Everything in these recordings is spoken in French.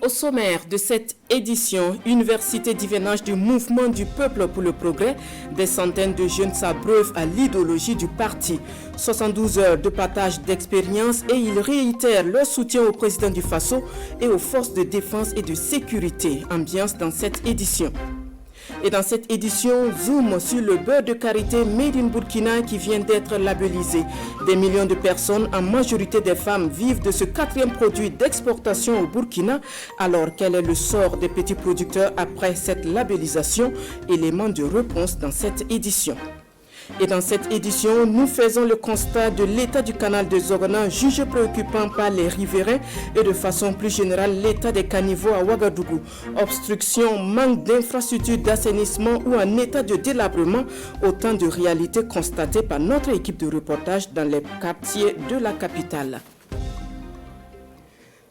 Au sommaire de cette édition, Université d'hivernage du mouvement du peuple pour le progrès, des centaines de jeunes s'abreuvent à l'idéologie du parti. 72 heures de partage d'expérience et ils réitèrent leur soutien au président du Faso et aux forces de défense et de sécurité. Ambiance dans cette édition. Et dans cette édition, zoom sur le beurre de karité Made in Burkina qui vient d'être labellisé. Des millions de personnes, en majorité des femmes, vivent de ce quatrième produit d'exportation au Burkina. Alors, quel est le sort des petits producteurs après cette labellisation? Élément de réponse dans cette édition. Et dans cette édition, nous faisons le constat de l'état du canal de Zogona jugé préoccupant par les riverains et de façon plus générale l'état des caniveaux à Ouagadougou. Obstruction, manque d'infrastructures d'assainissement ou un état de délabrement, autant de réalités constatées par notre équipe de reportage dans les quartiers de la capitale.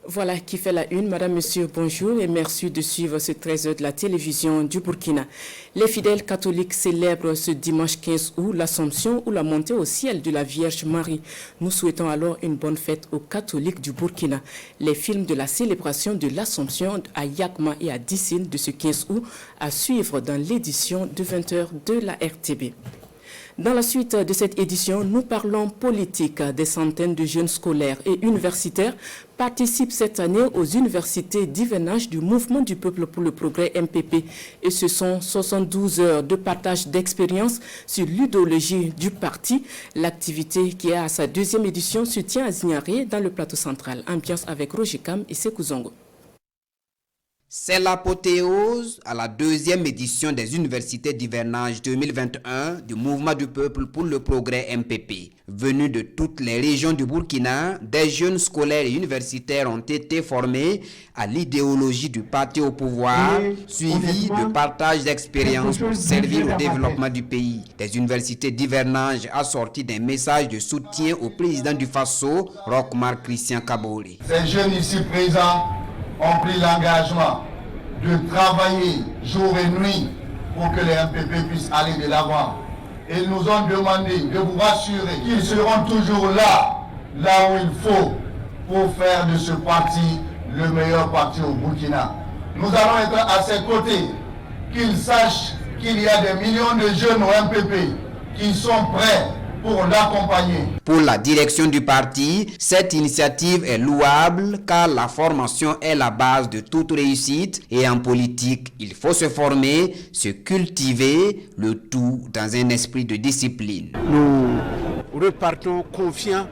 Voilà qui fait la une. Madame, Monsieur, bonjour et merci de suivre ce 13h de la télévision du Burkina. Les fidèles catholiques célèbrent ce dimanche 15 août l'Assomption ou la montée au ciel de la Vierge Marie. Nous souhaitons alors une bonne fête aux catholiques du Burkina. Les films de la célébration de l'Assomption à Yakma et à Dissine de ce 15 août à suivre dans l'édition de 20h de la RTB. Dans la suite de cette édition, nous parlons politique. Des centaines de jeunes scolaires et universitaires participent cette année aux universités d'hivernage du Mouvement du Peuple pour le Progrès MPP. Et ce sont 72 heures de partage d'expérience sur l'idéologie du parti. L'activité qui est à sa deuxième édition se tient à Zignaré dans le plateau central. Ambiance avec Roger Kam et Sekou Zongo. C'est l'apothéose à la deuxième édition des universités d'hivernage 2021 du Mouvement du Peuple pour le Progrès MPP. Venus de toutes les régions du Burkina, des jeunes scolaires et universitaires ont été formés à l'idéologie du parti au pouvoir, suivi de partage d'expériences pour servir au développement du pays. Des universités d'hivernage assorties d'un message de soutien au président du Faso, Roch-Marc Christian Kaboré. Ces jeunes ici présents ont pris l'engagement de travailler jour et nuit pour que les MPP puissent aller de l'avant. Ils nous ont demandé de vous rassurer qu'ils seront toujours là où il faut, pour faire de ce parti le meilleur parti au Burkina. Nous allons être à ses côtés, qu'ils sachent qu'il y a des millions de jeunes au MPP qui sont prêts pour l'accompagner. Pour la direction du parti, cette initiative est louable car la formation est la base de toute réussite et en politique, il faut se former, se cultiver, le tout dans un esprit de discipline. Nous repartons confiants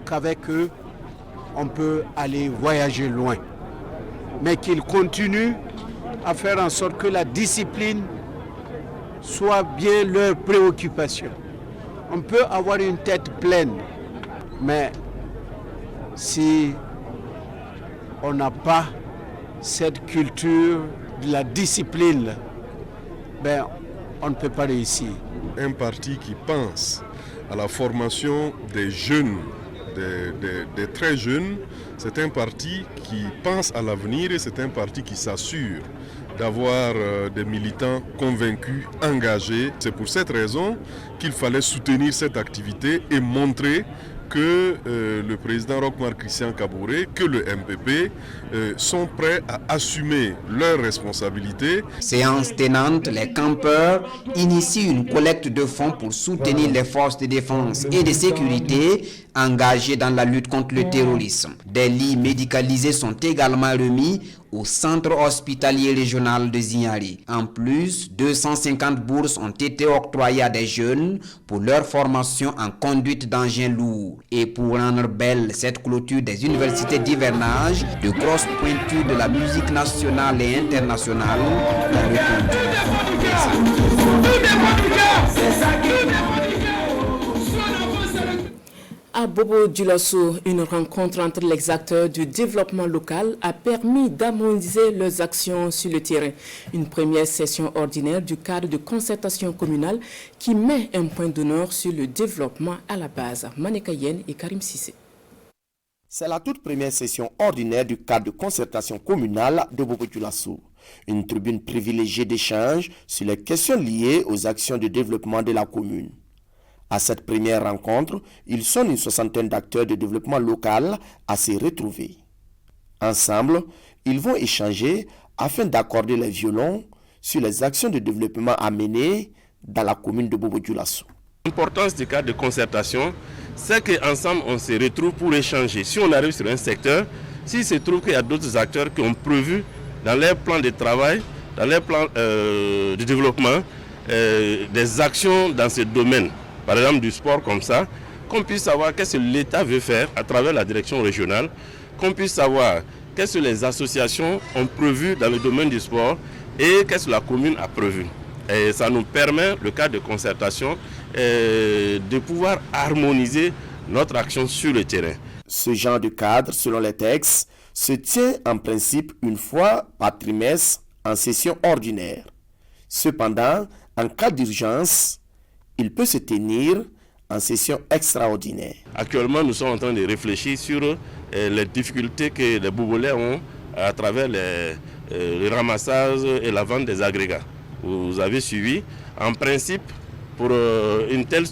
qu'avec eux, on peut aller voyager loin, mais qu'ils continuent à faire en sorte que la discipline soit bien leur préoccupation. On peut avoir une tête pleine, mais si on n'a pas cette culture de la discipline, on ne peut pas réussir. Un parti qui pense à la formation des jeunes, des très jeunes, c'est un parti qui pense à l'avenir et c'est un parti qui s'assure d'avoir des militants convaincus, engagés. C'est pour cette raison qu'il fallait soutenir cette activité et montrer que le président Roch-Marc Christian Kaboré, que le MPP sont prêts à assumer leurs responsabilités. Séance tenante, les campeurs initient une collecte de fonds pour soutenir les forces de défense et de sécurité engagées dans la lutte contre le terrorisme. Des lits médicalisés sont également remis au centre hospitalier régional de Zignaré. En plus, 250 bourses ont été octroyées à des jeunes pour leur formation en conduite d'engins lourds. Et pour rendre belle cette clôture des universités d'hivernage, de grosses pointures de la musique nationale et internationale ont répondu. À Bobo-Dioulasso, une rencontre entre les acteurs du développement local a permis d'harmoniser leurs actions sur le terrain. Une première session ordinaire du cadre de concertation communale qui met un point d'honneur sur le développement à la base. Maneka Yen et Karim Sissé. C'est la toute première session ordinaire du cadre de concertation communale de Bobo-Dioulasso. Une tribune privilégiée d'échange sur les questions liées aux actions de développement de la commune. À cette première rencontre, ils sont une soixantaine d'acteurs de développement local à s'y retrouver. Ensemble, ils vont échanger afin d'accorder les violons sur les actions de développement à mener dans la commune de Bobo-Dioulasso. L'importance du cadre de concertation, c'est qu'ensemble on se retrouve pour échanger. Si on arrive sur un secteur, s'il se trouve qu'il y a d'autres acteurs qui ont prévu dans leur plan de travail, dans leur plan de développement, des actions dans ce domaine, par exemple du sport comme ça, qu'on puisse savoir qu'est-ce que l'État veut faire à travers la direction régionale, qu'on puisse savoir qu'est-ce que les associations ont prévu dans le domaine du sport et qu'est-ce que la commune a prévu. Et ça nous permet, le cadre de concertation, de pouvoir harmoniser notre action sur le terrain. Ce genre de cadre, selon les textes, se tient en principe une fois par trimestre en session ordinaire. Cependant, en cas d'urgence, il peut se tenir en session extraordinaire. Actuellement, nous sommes en train de réfléchir sur les difficultés que les Bobolais ont à travers le ramassage et la vente des agrégats. Vous avez suivi. En principe, pour une telle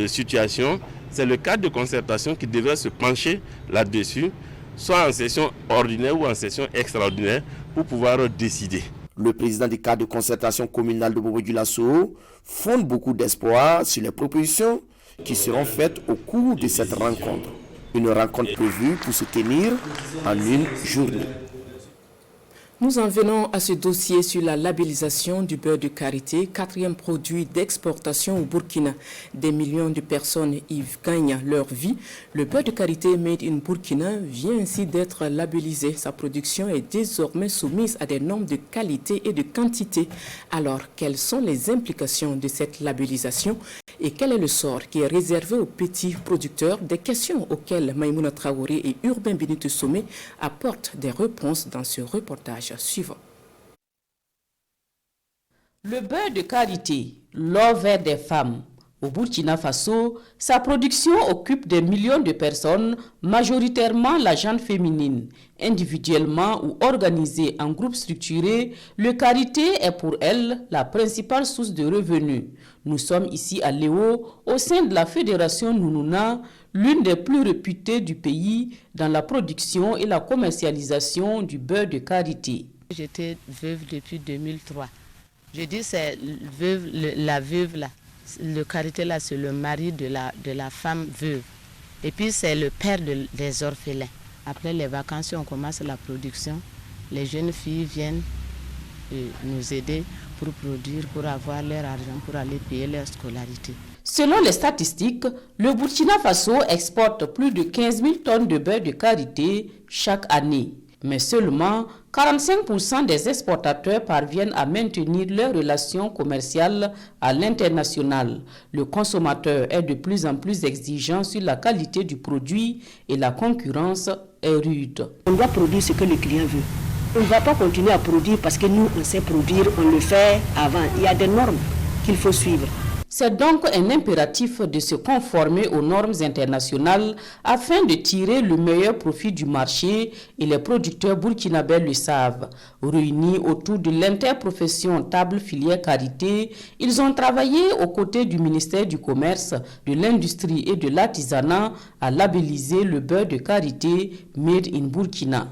situation, c'est le cadre de concertation qui devrait se pencher là-dessus, soit en session ordinaire ou en session extraordinaire, pour pouvoir décider. Le président du cadre de concertation communale de Bobo-Dioulasso fonde beaucoup d'espoir sur les propositions qui seront faites au cours de cette rencontre. Une rencontre prévue pour se tenir en une journée. Nous en venons à ce dossier sur la labellisation du beurre de karité, quatrième produit d'exportation au Burkina. Des millions de personnes y gagnent leur vie. Le beurre de karité made in Burkina vient ainsi d'être labellisé. Sa production est désormais soumise à des normes de qualité et de quantité. Alors, quelles sont les implications de cette labellisation et quel est le sort qui est réservé aux petits producteurs? Des questions auxquelles Maïmouna Traoré et Urbain Benito Somé apportent des réponses dans ce reportage suivant. Le beurre de karité, l'or vert des femmes. Au Burkina Faso, sa production occupe des millions de personnes, majoritairement la gente féminine. Individuellement ou organisée en groupes structurés, le karité est pour elle la principale source de revenus. Nous sommes ici à Léo, au sein de la Fédération Nounouna, l'une des plus réputées du pays dans la production et la commercialisation du beurre de karité. J'étais veuve depuis 2003. Je dis c'est la veuve là. Le karité là, c'est le mari de la femme veuve. Et puis c'est le père des orphelins. Après les vacances, on commence la production. Les jeunes filles viennent nous aider pour produire, pour avoir leur argent, pour aller payer leur scolarité. Selon les statistiques, le Burkina Faso exporte plus de 15 000 tonnes de beurre de karité chaque année. Mais seulement 45% des exportateurs parviennent à maintenir leurs relations commerciales à l'international. Le consommateur est de plus en plus exigeant sur la qualité du produit et la concurrence est rude. On doit produire ce que le client veut. On ne va pas continuer à produire parce que nous, on sait produire, on le fait avant. Il y a des normes qu'il faut suivre. C'est donc un impératif de se conformer aux normes internationales afin de tirer le meilleur profit du marché et les producteurs burkinabés le savent. Réunis autour de l'interprofession table filière karité, ils ont travaillé aux côtés du ministère du Commerce, de l'Industrie et de l'Artisanat à labelliser le beurre de karité made in Burkina.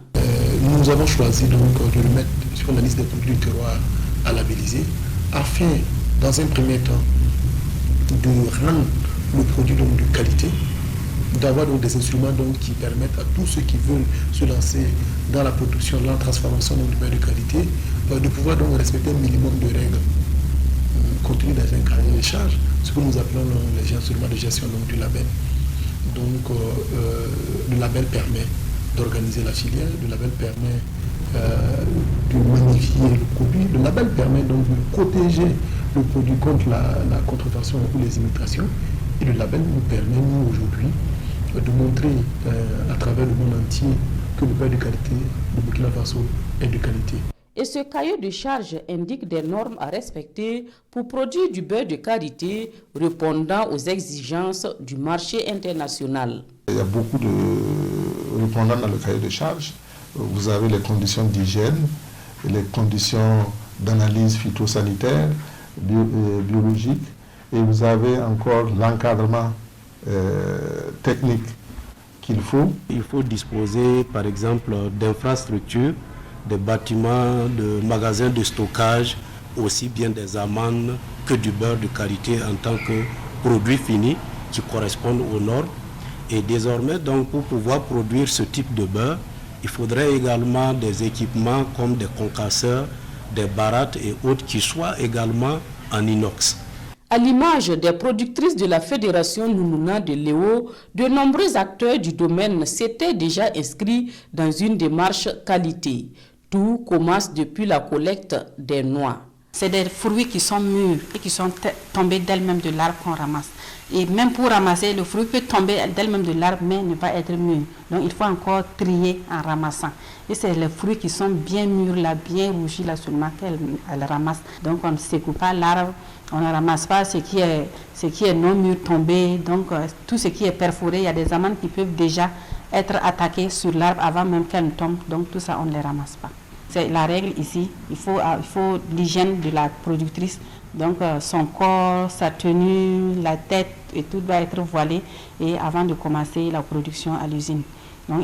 Nous avons choisi donc de le mettre sur la liste des produits du terroir à labelliser afin, dans un premier temps, de rendre le produit donc de qualité, d'avoir donc des instruments donc qui permettent à tous ceux qui veulent se lancer dans la production, dans la transformation donc du beurre de qualité, de pouvoir donc respecter un minimum de règles contenues dans un cahier de charges, ce que nous appelons les instruments de gestion donc, du label. Donc le label permet d'organiser la filière, le label permet de magnifier le produit, le label permet donc de protéger le produit contre la contrefaçon ou les imitations, et le label nous permet, nous aujourd'hui, de montrer à travers le monde entier que le beurre de qualité de Burkina Faso est de qualité. Et ce cahier de charge indique des normes à respecter pour produire du beurre de qualité répondant aux exigences du marché international. Il y a beaucoup de répondants dans le cahier de charge. Vous avez les conditions d'hygiène, les conditions d'analyse phytosanitaire, biologique, et vous avez encore l'encadrement technique qu'il faut. Il faut disposer par exemple d'infrastructures, de bâtiments, de magasins de stockage, aussi bien des amandes que du beurre de qualité en tant que produit fini qui correspondent aux normes. Et désormais, donc, pour pouvoir produire ce type de beurre, il faudrait également des équipements comme des concasseurs, des barattes et autres qui soient également en inox. À l'image des productrices de la Fédération Nounouna de Léo, de nombreux acteurs du domaine s'étaient déjà inscrits dans une démarche qualité. Tout commence depuis la collecte des noix. C'est des fruits qui sont mûrs et qui sont tombés d'elles-mêmes de l'arbre qu'on ramasse. Et même pour ramasser, le fruit peut tomber d'elle-même de l'arbre, mais ne pas être mûr. Donc il faut encore trier en ramassant. Et c'est les fruits qui sont bien mûrs, là, bien rougis, là seulement qu'elle ramasse. Donc on ne secoue pas l'arbre, on ne ramasse pas ce qui est non mûr tombé. Donc tout ce qui est perforé, il y a des amandes qui peuvent déjà être attaquées sur l'arbre avant même qu'elles ne tombent. Donc tout ça, on ne les ramasse pas. C'est la règle ici, il faut l'hygiène de la productrice, donc son corps, sa tenue, la tête et tout doit être voilé et avant de commencer la production à l'usine.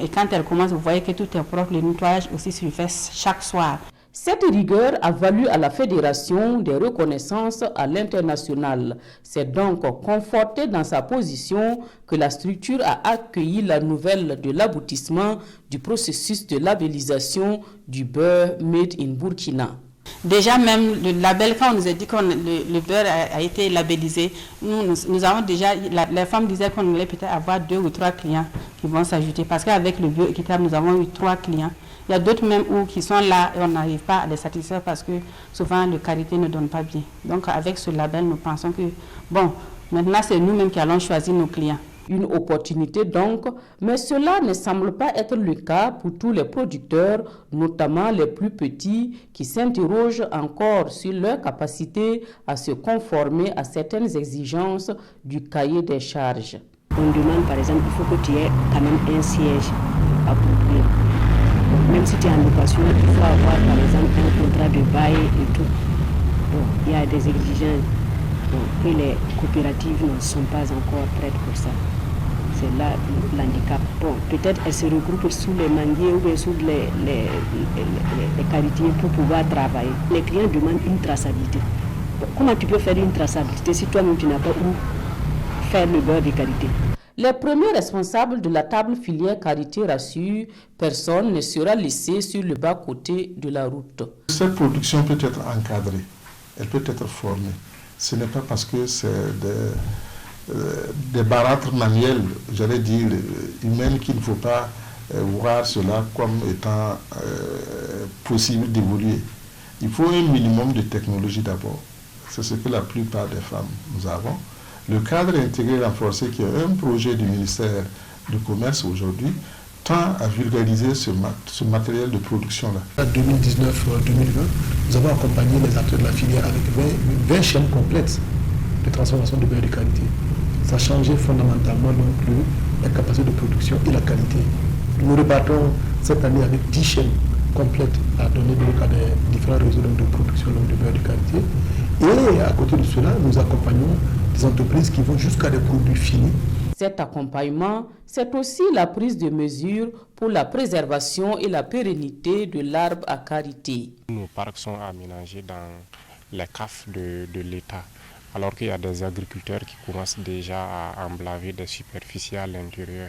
Et quand elle commence, vous voyez que tout est propre, le nettoyage aussi se fait chaque soir. Cette rigueur a valu à la Fédération des reconnaissances à l'international. C'est donc conforté dans sa position que la structure a accueilli la nouvelle de l'aboutissement du processus de labellisation du beurre Made in Burkina. Déjà même le label, quand on nous a dit que le beurre a été labellisé, nous avons déjà, les femmes disaient qu'on allait peut-être avoir 2 ou 3 clients qui vont s'ajouter. Parce qu'avec le beurre équitable, nous avons eu 3 clients. Il y a d'autres même qui sont là et on n'arrive pas à les satisfaire parce que souvent le qualité ne donne pas bien. Donc avec ce label, nous pensons que, bon, maintenant c'est nous-mêmes qui allons choisir nos clients. Une opportunité donc, mais cela ne semble pas être le cas pour tous les producteurs, notamment les plus petits, qui s'interrogent encore sur leur capacité à se conformer à certaines exigences du cahier des charges. On demande par exemple, il faut que tu aies quand même un siège approprié. Même si tu es en location, il faut avoir par exemple un contrat de bail et tout. Bon, il y a des exigences et les coopératives ne sont pas encore prêtes pour ça. C'est là l'handicap. Bon, peut-être elles se regroupent sous les manguiers ou bien sous les caritiers pour pouvoir travailler. Les clients demandent une traçabilité. Bon, comment tu peux faire une traçabilité si toi-même tu n'as pas où faire le beurre de qualité? Les premiers responsables de la table filière qualité rassurent, personne ne sera laissé sur le bas-côté de la route. Cette production peut être encadrée, elle peut être formée. Ce n'est pas parce que c'est des baratres manuels, j'allais dire, humaines qu'il ne faut pas voir cela comme étant possible d'évoluer. Il faut un minimum de technologie d'abord. C'est ce que la plupart des femmes nous avons. Le cadre intégré renforcé, qui est un projet du ministère du Commerce aujourd'hui, tend à vulgariser ce matériel de production-là. En 2019-2020, nous avons accompagné les acteurs de la filière avec 20 chaînes complètes de transformation de beurre de qualité. Ça a changé fondamentalement donc la capacité de production et la qualité. Nous repartons cette année avec 10 chaînes complètes à donner donc à des différents réseaux de production de beurre de qualité. Et à côté de cela, nous accompagnons des entreprises qui vont jusqu'à des produits finis. Cet accompagnement, c'est aussi la prise de mesures pour la préservation et la pérennité de l'arbre à karité. Nos parcs sont aménagés dans les CAF de l'État, alors qu'il y a des agriculteurs qui commencent déjà à emblaver des superficies à l'intérieur.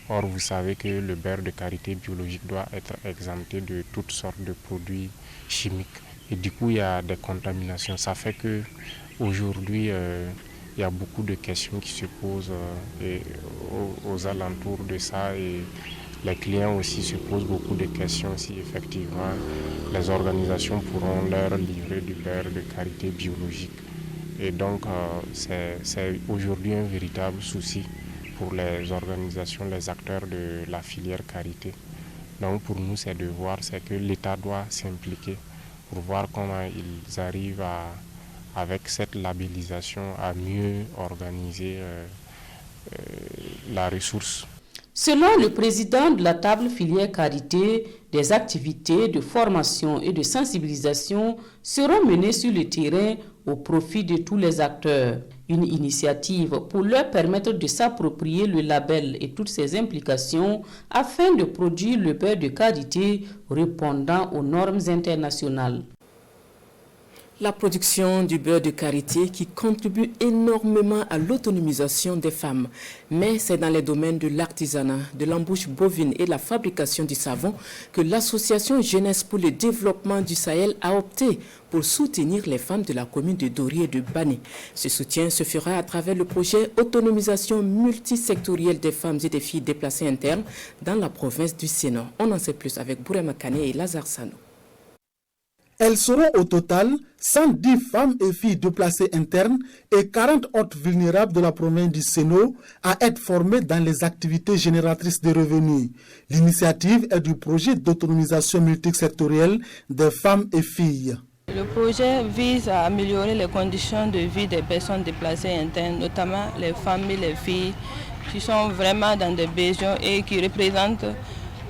Or, vous savez que le beurre de karité biologique doit être exempté de toutes sortes de produits chimiques. Et du coup, il y a des contaminations. Ça fait qu'aujourd'hui, il y a beaucoup de questions qui se posent aux alentours de ça. Et les clients aussi se posent beaucoup de questions si effectivement les organisations pourront leur livrer du beurre de karité biologique. Et donc, c'est aujourd'hui un véritable souci pour les organisations, les acteurs de la filière karité. Donc, pour nous, c'est de voir, c'est que l'État doit s'impliquer pour voir comment ils arrivent avec cette labellisation à mieux organiser la ressource. Selon le président de la table filière karité, des activités de formation et de sensibilisation seront menées sur le terrain au profit de tous les acteurs. Une initiative pour leur permettre de s'approprier le label et toutes ses implications afin de produire le beurre de qualité répondant aux normes internationales. La production du beurre de karité qui contribue énormément à l'autonomisation des femmes. Mais c'est dans les domaines de l'artisanat, de l'embouche bovine et la fabrication du savon que l'association Jeunesse pour le développement du Sahel a opté pour soutenir les femmes de la commune de Dori et de Bani. Ce soutien se fera à travers le projet Autonomisation multisectorielle des femmes et des filles déplacées internes dans la province du Sénat. On en sait plus avec Bourema Kane et Lazare Sano. Elles seront au total 110 femmes et filles déplacées internes et 40 autres vulnérables de la province du Sénat à être formées dans les activités génératrices de revenus. L'initiative est du projet d'autonomisation multisectorielle des femmes et filles. Le projet vise à améliorer les conditions de vie des personnes déplacées internes, notamment les femmes et les filles qui sont vraiment dans des besoins et qui représentent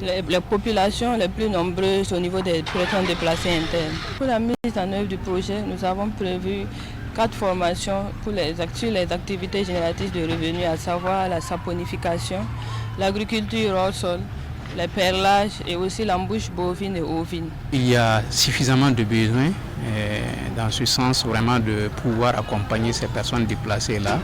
les populations les plus nombreuses au niveau des personnes déplacées internes. Pour la mise en œuvre du projet, nous avons prévu 4 formations sur les activités génératrices de revenus, à savoir la saponification, l'agriculture hors sol, le perlage et aussi l'embouche bovine et ovine. Il y a suffisamment de besoins dans ce sens vraiment de pouvoir accompagner ces personnes déplacées-là.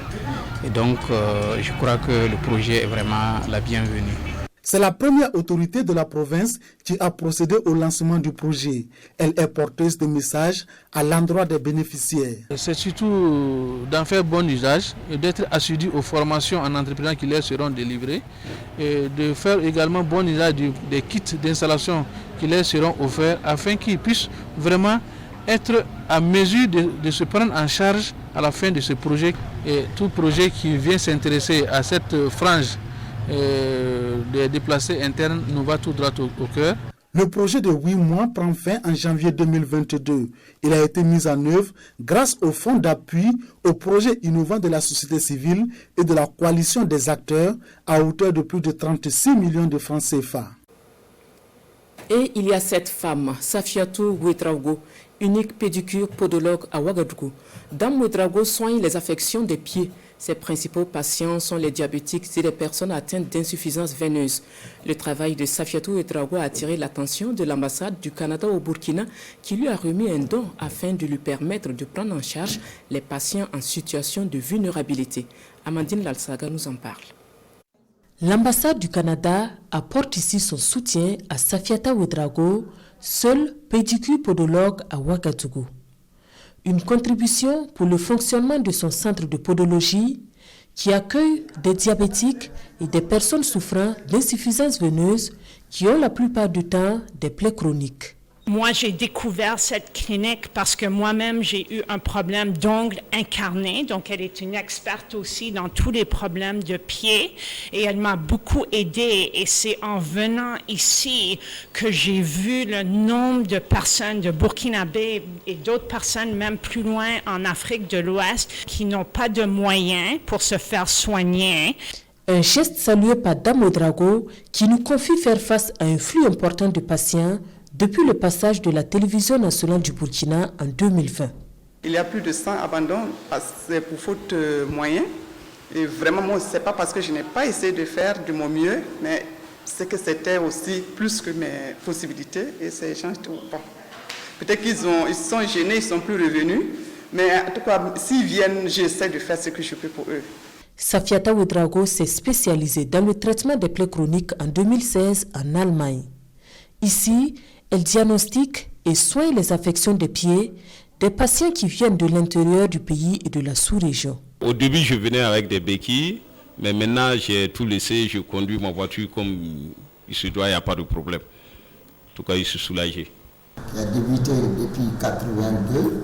Et donc je crois que le projet est vraiment la bienvenue. C'est la première autorité de la province qui a procédé au lancement du projet. Elle est porteuse de messages à l'endroit des bénéficiaires. C'est surtout d'en faire bon usage et d'être assidu aux formations en entrepreneur qui leur seront délivrées et de faire également bon usage des kits d'installation qui leur seront offerts afin qu'ils puissent vraiment être à mesure de se prendre en charge à la fin de ce projet. Et tout projet qui vient s'intéresser à cette frange des déplacés internes nous va tout droit au cœur. Le projet de 8 mois prend fin en janvier 2022. Il a été mis en œuvre grâce au fonds d'appui aux projets innovants de la société civile et de la coalition des acteurs à hauteur de plus de 36 millions de francs CFA. Et il y a cette femme, Safiatou Ouedraogo, unique pédicure podologue à Ouagadougou. Dame Ouedraogo soigne les affections des pieds. Ses principaux patients sont les diabétiques et les personnes atteintes d'insuffisance veineuse. Le travail de Safiatou Ouedraogo a attiré l'attention de l'ambassade du Canada au Burkina qui lui a remis un don afin de lui permettre de prendre en charge les patients en situation de vulnérabilité. Amandine Lalsaga nous en parle. L'ambassade du Canada apporte ici son soutien à Safiatou Ouedraogo, seule pédicure podologue à Ouagadougou. Une contribution pour le fonctionnement de son centre de podologie qui accueille des diabétiques et des personnes souffrant d'insuffisance veineuse qui ont la plupart du temps des plaies chroniques. Moi, j'ai découvert cette clinique parce que moi-même, j'ai eu un problème d'ongles incarné. Donc, elle est une experte aussi dans tous les problèmes de pied et elle m'a beaucoup aidée. Et c'est en venant ici que j'ai vu le nombre de personnes de Burkinabé et d'autres personnes même plus loin en Afrique de l'Ouest qui n'ont pas de moyens pour se faire soigner. Un geste salué par Dame Ouedraogo qui nous confie faire face à un flux important de patients depuis le passage de la télévision nationale du Burkina en 2020. Il y a plus de 100 abandons pour faute de moyens. Et vraiment, moi, ce n'est pas parce que je n'ai pas essayé de faire de mon mieux, mais c'est que c'était aussi plus que mes possibilités. Et ces gens, bon, peut-être qu'ils sont gênés, ils ne sont plus revenus. Mais en tout cas, s'ils viennent, j'essaie de faire ce que je peux pour eux. Safiatou Ouedraogo s'est spécialisée dans le traitement des plaies chroniques en 2016 en Allemagne. Ici, elle diagnostique et soigne les affections des pieds des patients qui viennent de l'intérieur du pays et de la sous-région. Au début, je venais avec des béquilles, mais maintenant, j'ai tout laissé. Je conduis ma voiture comme il se doit, il n'y a pas de problème. En tout cas, je suis soulagé. J'ai débuté depuis 1982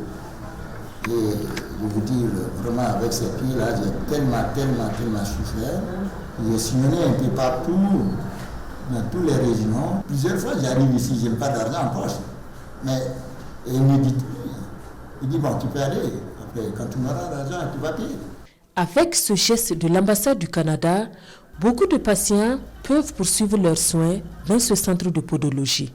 et je vous dis vraiment avec ces pieds-là, j'ai tellement souffert. J'ai sillonné un peu partout. Dans toutes les régions. Plusieurs fois, j'arrive ici, je n'ai pas d'argent en poche. Mais il me dit, bon, tu peux aller. Après, quand tu auras l'argent, tu vas payer. Avec ce geste de l'ambassade du Canada, beaucoup de patients peuvent poursuivre leurs soins dans ce centre de podologie.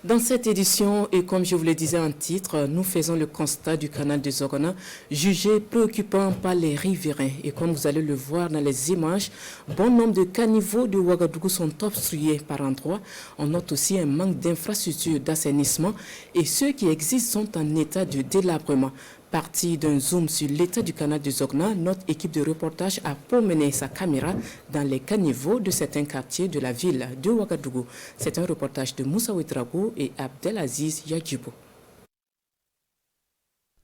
Dans cette édition, et comme je vous le disais en titre, nous faisons le constat du canal de Zogona, jugé préoccupant par les riverains. Et comme vous allez le voir dans les images, bon nombre de caniveaux de Ouagadougou sont obstrués par endroits. On note aussi un manque d'infrastructures d'assainissement et ceux qui existent sont en état de délabrement. Parti d'un zoom sur l'état du canal de Zogna, notre équipe de reportage a promené sa caméra dans les caniveaux de certains quartiers de la ville de Ouagadougou. C'est un reportage de Moussa Ouedraogo et Abdelaziz Yadjibou.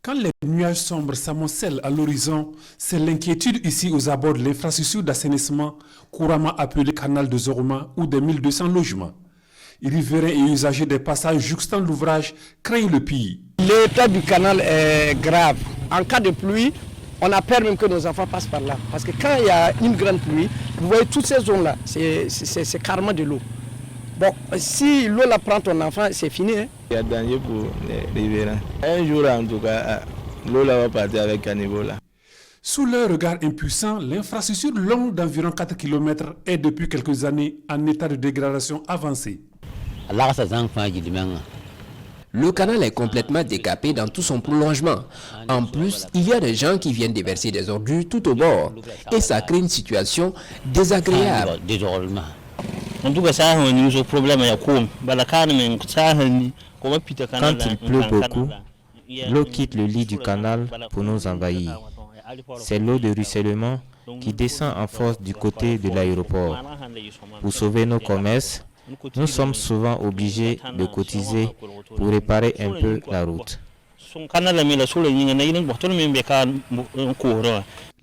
Quand les nuages sombres s'amoncellent à l'horizon, c'est l'inquiétude ici aux abords de l'infrastructure d'assainissement, couramment appelée canal de Zoroma, ou des 1200 logements. Riverains et usagers des passages jouxtant l'ouvrage craignent le pire. L'état du canal est grave. En cas de pluie, on a peur même que nos enfants passent par là. Parce que quand il y a une grande pluie, vous voyez toutes ces zones-là, c'est carrément de l'eau. Bon, si l'eau la prend ton enfant, c'est fini. Hein? Il y a danger pour les riverains. Un jour, en tout cas, l'eau là va partir avec un niveau là. Sous leur regard impuissant, l'infrastructure longue d'environ 4 km est depuis quelques années en état de dégradation avancée. Le canal est complètement décapé dans tout son prolongement. En plus, il y a des gens qui viennent déverser des ordures tout au bord. Et ça crée une situation désagréable. Quand il pleut beaucoup, l'eau quitte le lit du canal pour nous envahir. C'est l'eau de ruissellement qui descend en force du côté de l'aéroport. Pour sauver nos commerces, nous sommes souvent obligés de cotiser pour réparer un peu la route.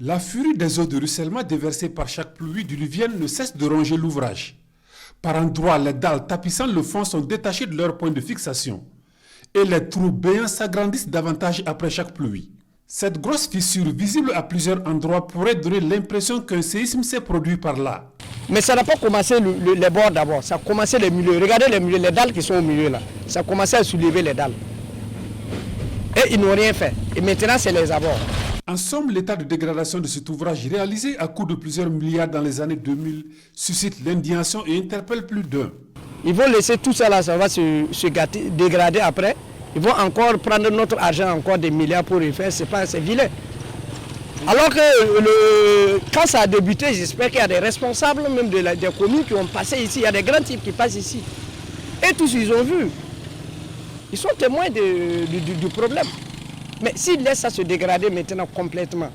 La furie des eaux de ruissellement déversées par chaque pluie diluvienne ne cesse de ronger l'ouvrage. Par endroits, les dalles tapissant le fond sont détachées de leur point de fixation. Et les trous béants s'agrandissent davantage après chaque pluie. Cette grosse fissure visible à plusieurs endroits pourrait donner l'impression qu'un séisme s'est produit par là. Mais ça n'a pas commencé les bords d'abord, ça a commencé les milieux. Regardez les milieux, les dalles qui sont au milieu là. Ça a commencé à soulever les dalles. Et ils n'ont rien fait. Et maintenant, c'est les abords. En somme, l'état de dégradation de cet ouvrage réalisé à coût de plusieurs milliards dans les années 2000 suscite l'indignation et interpelle plus d'un. Ils vont laisser tout ça là, ça va se dégrader après. Ils vont encore prendre notre argent, encore des milliards pour y faire, c'est vilain. Alors que quand ça a débuté, j'espère qu'il y a des responsables même des communes qui ont passé ici. Il y a des grands types qui passent ici. Et tous, ils ont vu. Ils sont témoins du problème. Mais s'ils laissent ça se dégrader maintenant complètement,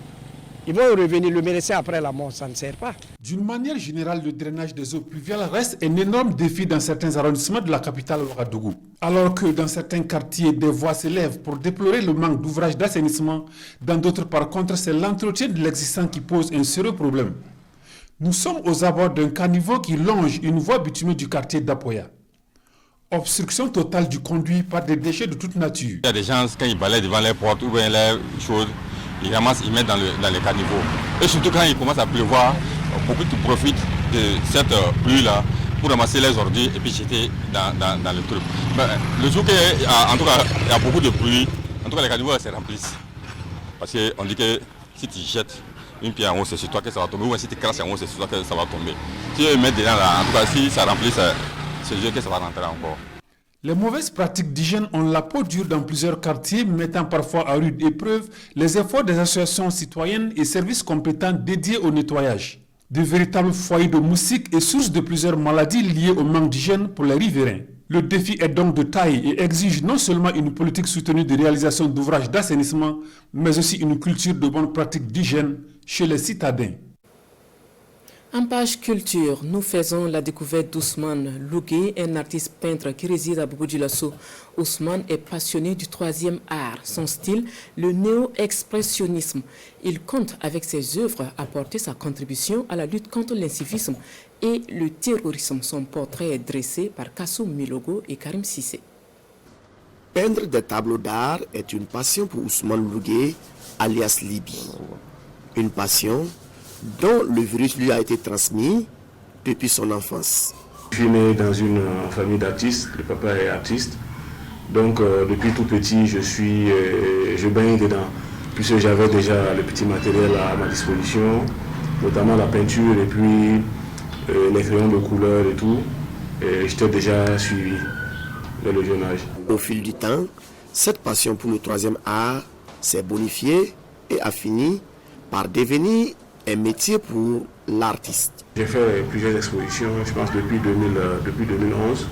ils vont revenir le médecin après la mort, ça ne sert pas. D'une manière générale, le drainage des eaux pluviales reste un énorme défi dans certains arrondissements de la capitale Ouagadougou. Alors que dans certains quartiers, des voix s'élèvent pour déplorer le manque d'ouvrages d'assainissement, dans d'autres par contre, c'est l'entretien de l'existant qui pose un sérieux problème. Nous sommes aux abords d'un caniveau qui longe une voie bitumée du quartier d'Apoya. Obstruction totale du conduit par des déchets de toute nature. Il y a des gens, quand ils balaient devant les portes ou bien les choses, ils ramassent, ils mettent dans les caniveaux. Et surtout quand il commence à pleuvoir, beaucoup profitent de cette pluie-là pour ramasser les ordures et puis jeter dans le truc. Mais le jour en tout cas, il y a beaucoup de pluie, en tout cas les caniveaux se remplissent. Parce qu'on dit que si tu jettes une pierre en haut, c'est sur toi que ça va tomber, ou si tu crasses en haut, c'est sur toi que ça va tomber. Si ils mettent dedans là, en tout cas si ça remplit, c'est sûr que ça va rentrer encore. Les mauvaises pratiques d'hygiène ont la peau dure dans plusieurs quartiers, mettant parfois à rude épreuve les efforts des associations citoyennes et services compétents dédiés au nettoyage. De véritables foyers de moustiques et sources de plusieurs maladies liées au manque d'hygiène pour les riverains. Le défi est donc de taille et exige non seulement une politique soutenue de réalisation d'ouvrages d'assainissement, mais aussi une culture de bonnes pratiques d'hygiène chez les citadins. En page culture, nous faisons la découverte d'Ousmane Lougué, un artiste peintre qui réside à Bobo-Dioulasso. Ousmane est passionné du troisième art. Son style, le néo-expressionnisme. Il compte avec ses œuvres apporter sa contribution à la lutte contre l'incivisme et le terrorisme. Son portrait est dressé par Kassou Milogo et Karim Sissé. Peindre des tableaux d'art est une passion pour Ousmane Lougué, alias Libi. Une passion dont le virus lui a été transmis depuis son enfance. Je suis né dans une famille d'artistes, le papa est artiste, donc depuis tout petit je baigne dedans, puisque j'avais déjà le petit matériel à ma disposition, notamment la peinture et puis les crayons de couleur et tout, et j'étais déjà suivi. dès le jeune âge. Au fil du temps, cette passion pour le troisième art s'est bonifiée et a fini par devenir un métier pour l'artiste. J'ai fait plusieurs expositions, je pense depuis 2011.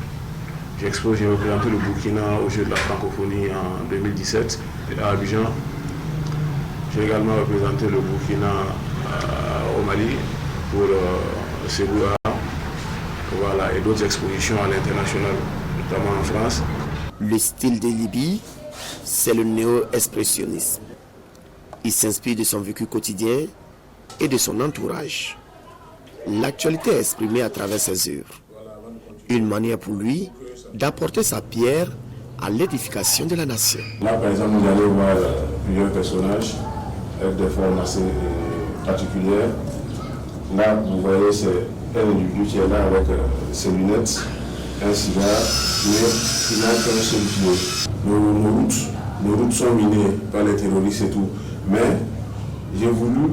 J'ai représenté le Burkina au Jeu de la francophonie en 2017 à Abidjan. J'ai également représenté le Burkina au Mali pour Ségoula. Voilà, et d'autres expositions à l'international, notamment en France. Le style de Libye, c'est le néo-expressionnisme. Il s'inspire de son vécu quotidien et de son entourage. L'actualité est exprimée à travers ses œuvres. Une manière pour lui d'apporter sa pierre à l'édification de la nation. Là, par exemple, vous allez voir plusieurs personnages avec des formes assez particulières. Là, vous voyez, c'est un individu qui est là avec ses lunettes, un cigare, mais il n'a qu'un seul pied. Nos routes sont minées par les terroristes et tout. Mais j'ai voulu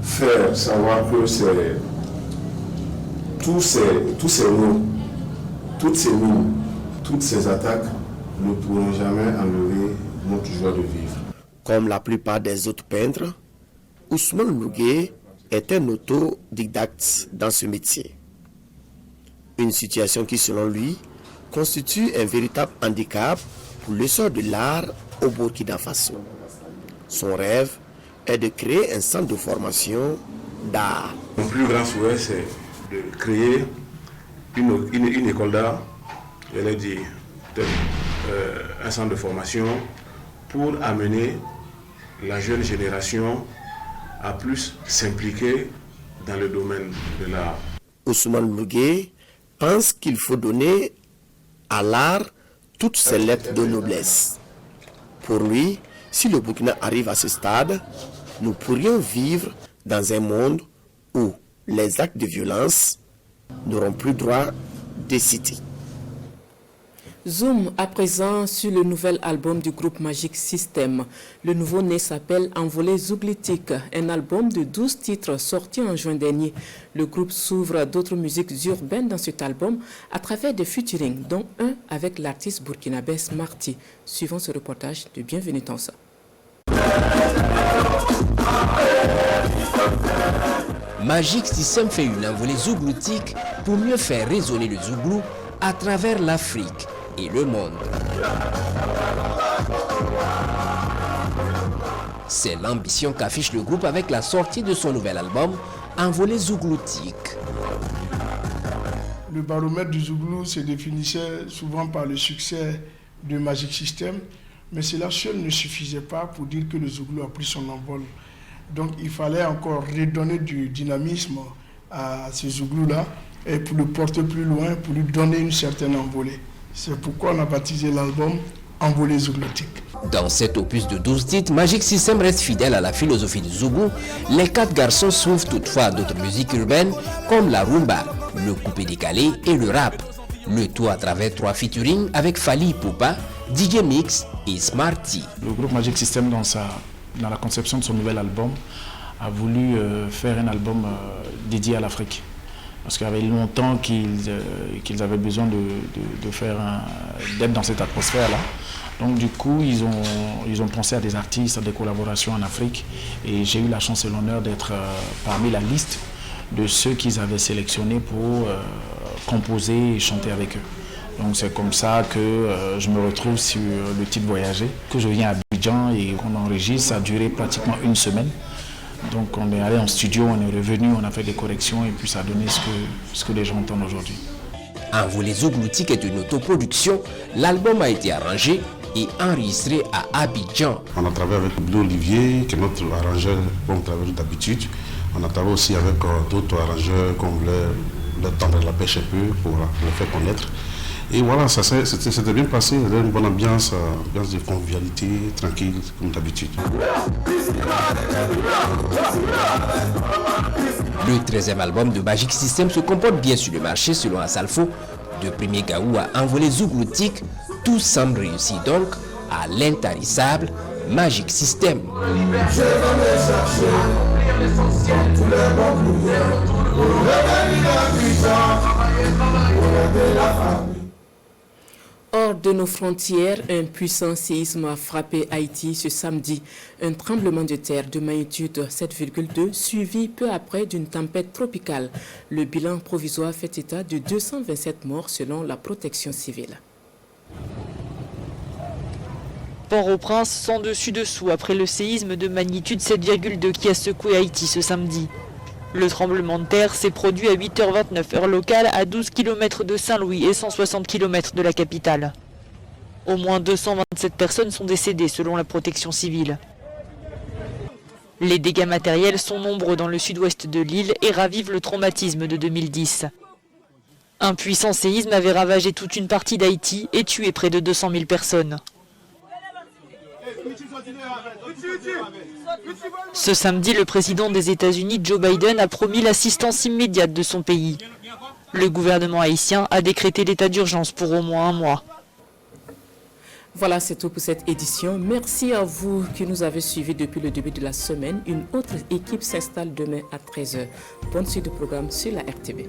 faire savoir que tous ces mots, toutes ces mines, toutes ces attaques ne pourront jamais enlever notre joie de vivre. Comme la plupart des autres peintres, Ousmane Lougué est un autodidacte dans ce métier. Une situation qui, selon lui, constitue un véritable handicap pour l'essor de l'art au Burkina Faso. Son rêve est de créer un centre de formation d'art. Mon plus grand souhait, c'est de créer une école d'art, j'allais dire, un centre de formation pour amener la jeune génération à plus s'impliquer dans le domaine de l'art. Ousmane Lougué pense qu'il faut donner à l'art toutes ses lettres de noblesse. Pour lui, si le Burkina arrive à ce stade, nous pourrions vivre dans un monde où les actes de violence n'auront plus droit de citer. Zoom à présent sur le nouvel album du groupe Magic System. Le nouveau-né s'appelle Envolée Zouglitique, un album de 12 titres sorti en juin dernier. Le groupe s'ouvre à d'autres musiques urbaines dans cet album à travers des featuring, dont un avec l'artiste burkinabé Marty. Suivant ce reportage de Bienvenue Tansa. Magic System fait une envolée zougloutique pour mieux faire résonner le zouglou à travers l'Afrique et le monde. C'est l'ambition qu'affiche le groupe avec la sortie de son nouvel album, Envolée zougloutique. Le baromètre du zouglou se définissait souvent par le succès de Magic System, mais cela seul ne suffisait pas pour dire que le zouglou a pris son envol. Donc il fallait encore redonner du dynamisme à ce zouglou-là et pour le porter plus loin, pour lui donner une certaine envolée. C'est pourquoi on a baptisé l'album Envolée zougloutique. Dans cet opus de 12 titres, Magic System reste fidèle à la philosophie du zougou. Les 4 garçons s'ouvrent toutefois à d'autres musiques urbaines comme la rumba, le coupé décalé et le rap. Le tout à travers 3 featuring avec Fally Ipupa, DJ Mix et Smarty. Le groupe Magic System, dans la conception de son nouvel album, a voulu faire un album dédié à l'Afrique. Parce qu'il y avait longtemps qu'ils avaient besoin d'être dans cette atmosphère-là. Donc du coup, ils ont pensé à des artistes, à des collaborations en Afrique. Et j'ai eu la chance et l'honneur d'être parmi la liste de ceux qu'ils avaient sélectionnés pour composer et chanter avec eux. Donc c'est comme ça que je me retrouve sur le titre Voyager, que je viens à Abidjan et qu'on enregistre. Ça a duré pratiquement une semaine. Donc on est allé en studio, on est revenu, on a fait des corrections et puis ça a donné ce que les gens entendent aujourd'hui. Envolée zougloutique est une autoproduction. L'album a été arrangé et enregistré à Abidjan. On a travaillé avec Bleu Olivier, qui est notre arrangeur comme travaille d'habitude. On a travaillé aussi avec d'autres arrangeurs qu'on voulait leur tendre la pêche un peu pour le faire connaître. Et voilà, c'était bien passé, il y avait une bonne ambiance de convivialité, tranquille, comme d'habitude. Le 13e album de Magic System se comporte bien sur le marché selon Asalfo. De premier Gaou à Envolée zougloutique, tout semble réussi donc à l'intarissable Magic System. Je vais me chercher, accomplir l'essentiel, tous les bons prières, pour revenir à Abidjan, pour aider la famille. Hors de nos frontières, un puissant séisme a frappé Haïti ce samedi. Un tremblement de terre de magnitude 7,2 suivi peu après d'une tempête tropicale. Le bilan provisoire fait état de 227 morts selon la protection civile. Port-au-Prince sans dessus-dessous après le séisme de magnitude 7,2 qui a secoué Haïti ce samedi. Le tremblement de terre s'est produit à 8h29 heure locale à 12 km de Saint-Louis et 160 km de la capitale. Au moins 227 personnes sont décédées selon la protection civile. Les dégâts matériels sont nombreux dans le sud-ouest de l'île et ravivent le traumatisme de 2010. Un puissant séisme avait ravagé toute une partie d'Haïti et tué près de 200 000 personnes. Ce samedi, le président des États-Unis, Joe Biden, a promis l'assistance immédiate de son pays. Le gouvernement haïtien a décrété l'état d'urgence pour au moins un mois. Voilà, c'est tout pour cette édition. Merci à vous qui nous avez suivis depuis le début de la semaine. Une autre équipe s'installe demain à 13h. Bonne suite de programme sur la RTB.